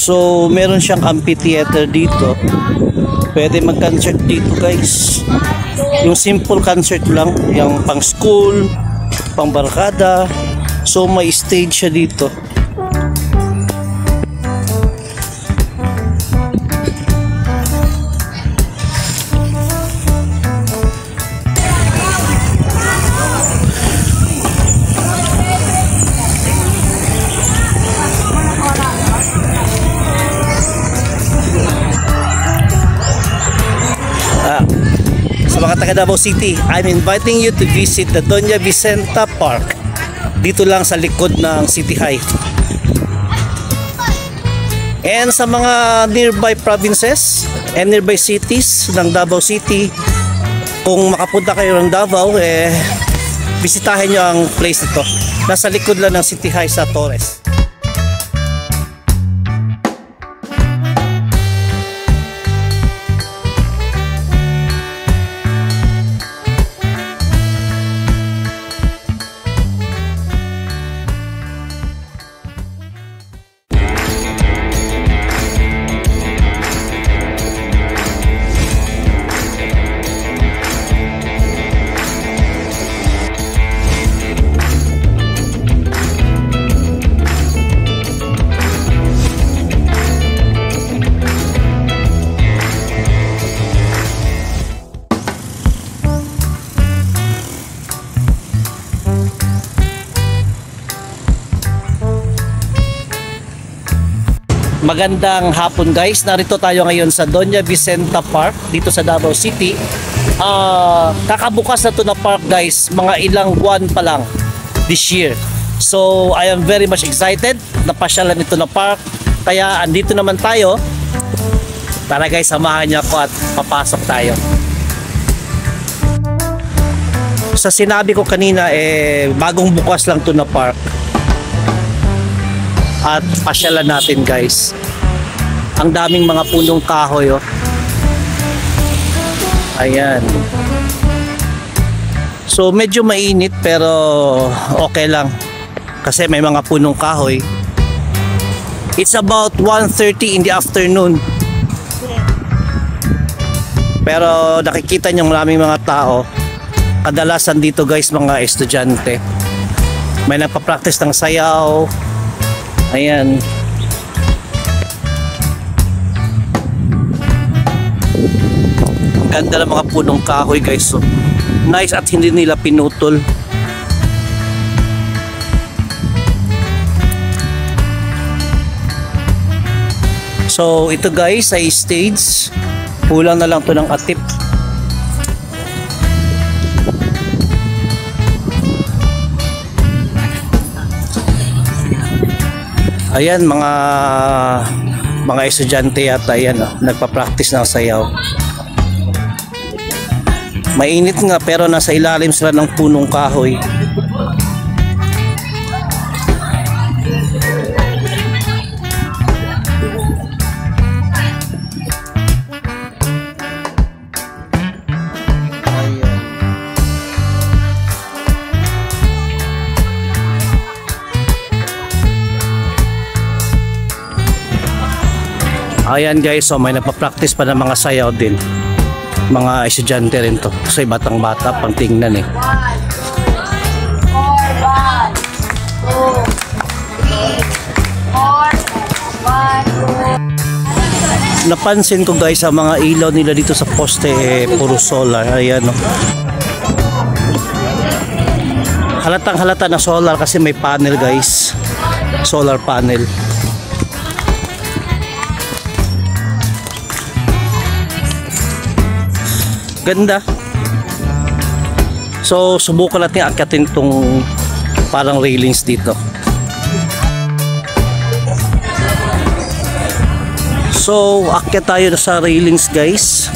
So meron siyang amphitheater dito. Pwede mag-concert dito guys. Yung simple concert lang, yung pang school, pang barkada. So may stage siya dito. Sa mga taga Davao City, I'm inviting you to visit the Doña Vicenta Park. Dito lang sa likod ng City Hall. And sa mga nearby provinces and nearby cities ng Davao City, kung makapunta kayo ng Davao, bisitahin nyo ang place nito. Nasa likod lang ng City Hall sa Torres. Magandang hapon guys, narito tayo ngayon sa Doña Vicenta Park dito sa Davao City. Kakabukas na to na park guys, mga ilang buwan pa lang this year. So I am very much excited na pasyalan ito na park. Kaya andito naman tayo. Tara guys, samahan niyo ako at papasok tayo. Sa sinabi ko kanina, bagong bukas lang to na park. At pasyalan natin guys. Ang daming mga punong kahoy oh. Ayan. So medyo mainit pero okay lang. Kasi may mga punong kahoy. It's about 1:30 in the afternoon. Pero nakikita niyo maraming mga tao. Kadalasan dito guys mga estudyante. May nagpa-practice ng sayaw. Ayan. Ganda ng mga punong kahoy guys. So, nice at hindi nila pinutol. So ito guys ay stage. Kulang na lang to ng atip. Ayan mga estudyante yata yan oh, nagpa-practice ng sayaw. Mainit nga pero nasa ilalim sila ng punong kahoy. Ayan guys, so may nagpa-practice pa ng mga sayaw din. Mga estudyante rin to. Kasi batang bata pang tingnan eh. 1, 2, 3, 4, 1, 2. Napansin ko guys, sa mga ilaw nila dito sa poste puro solar. Ayan no. Halatang halata na solar kasi may panel guys. Solar panel. Ganda. So subukan natin akyatin tong parang railings dito. So akyat tayo sa railings guys.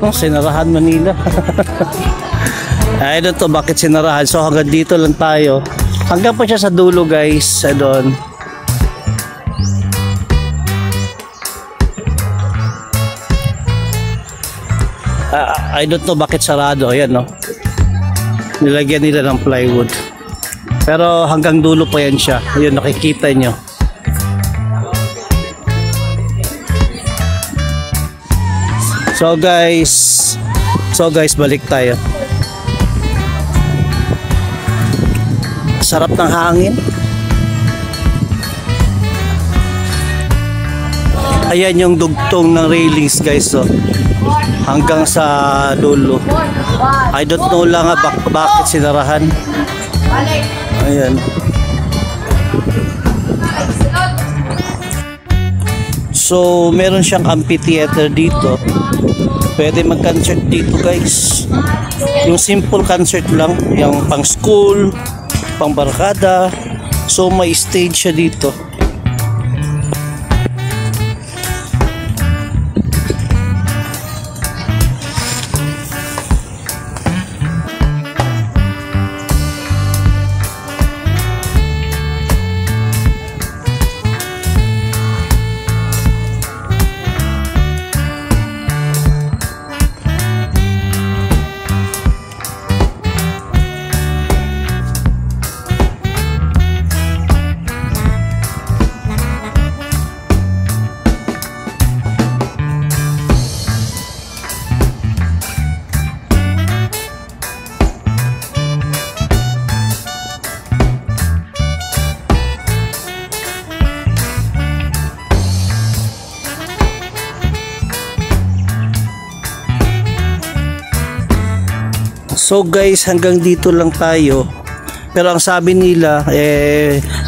Oh, sinarahan Manila. I don't know bakit sinarahan. So hanggang dito lang tayo. Hanggang pa siya sa dulo guys. Doon. I don't know bakit sarado. Ayan no. Nilagyan nila ng plywood. Pero hanggang dulo pa yan siya. Ayun nakikita nyo. So guys balik tayo. Sarap ng hangin. Ayan yung dugtong ng railings guys. So, hanggang sa dulo. I don't know lang bakit sinarahan. Ayan. So meron siyang amphitheater dito. Pwede mag-concert dito guys. Yung simple concert lang, yung pang school, pang barkada. So may stage siya dito. So guys, hanggang dito lang tayo. Pero ang sabi nila,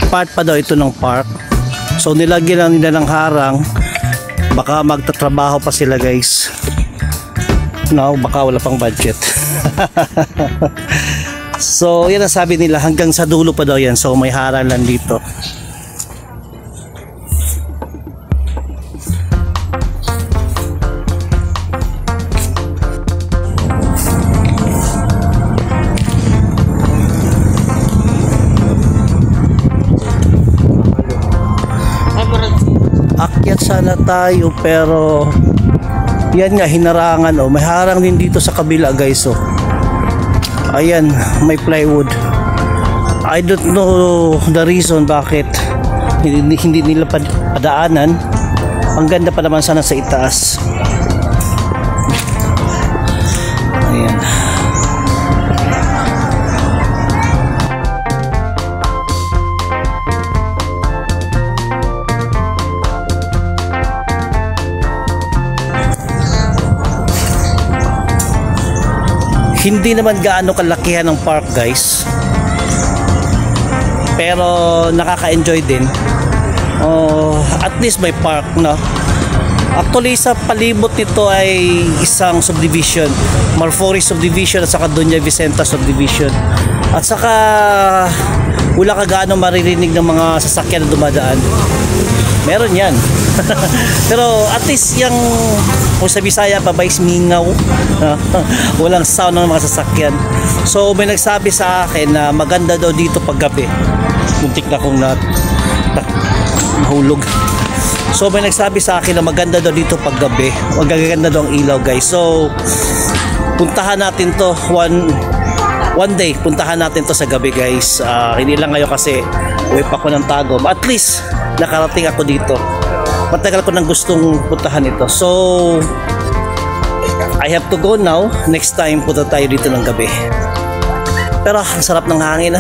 part pa daw ito ng park. So nilagyan lang nila ng harang. Baka magtatrabaho pa sila guys. No, baka wala pang budget. So yan ang sabi nila, hanggang sa dulo pa daw yan. So may harang lang dito. Akyat sana tayo pero yan nga hinarangan oh. May harang din dito sa kabila guys oh. Ayan, may plywood. I don't know the reason bakit hindi nila padaanan. Ang ganda pa naman sana sa itaas. Ayan. Hindi naman gaano kalakihan ng park guys, pero nakaka-enjoy din. At least may park no. Actually sa palibot nito ay isang subdivision, Marfori subdivision at saka Doña Vicenta subdivision. At saka wala ka gaano maririnig ng mga sasakyan na dumadaan. Meron yan. Pero at least yung kung sa Bisaya pabay's mingaw. Walang sound ng mga sasakyan. So may nagsabi sa akin na maganda daw dito pag gabi. Muntik na kong nahulog. So may nagsabi sa akin na maganda daw dito pag gabi. Magaganda daw ang ilaw guys. So puntahan natin to one day. Puntahan natin to sa gabi guys. Hindi lang ngayon kasi uwi pa ko ng Tagum. At least nakarating ako dito. Matagal ko nang gustong puntahan ito. So I have to go now. Next time punta tayo dito ng gabi. Pero ang sarap ng hangin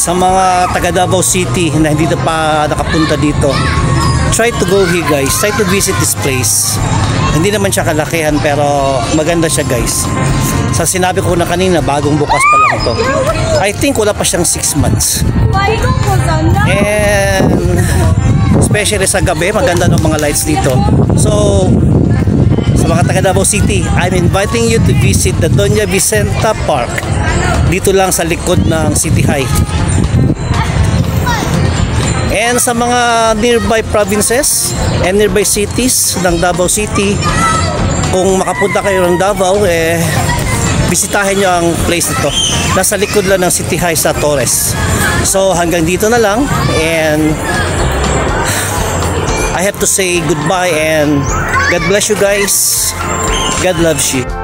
Sa mga taga Davao City na hindi na pa nakapunta dito, try to go here guys, try to visit this place. Hindi naman siya kalakihan pero maganda siya guys. Sa sinabi ko na kanina, bagong bukas pa lang ito. I think wala pa siyang 6 months. And especially sa gabi, maganda ng mga lights dito. So sa mga taga Davao City, I'm inviting you to visit the Doña Vicenta Park. Dito lang sa likod ng City High. And sa mga nearby provinces and nearby cities ng Davao City, kung makapunta kayo ng Davao, bisitahin nyo ang place nito. Nasa likod lang ng City High sa Torres. So hanggang dito na lang, and I have to say goodbye and God bless you guys. God loves you.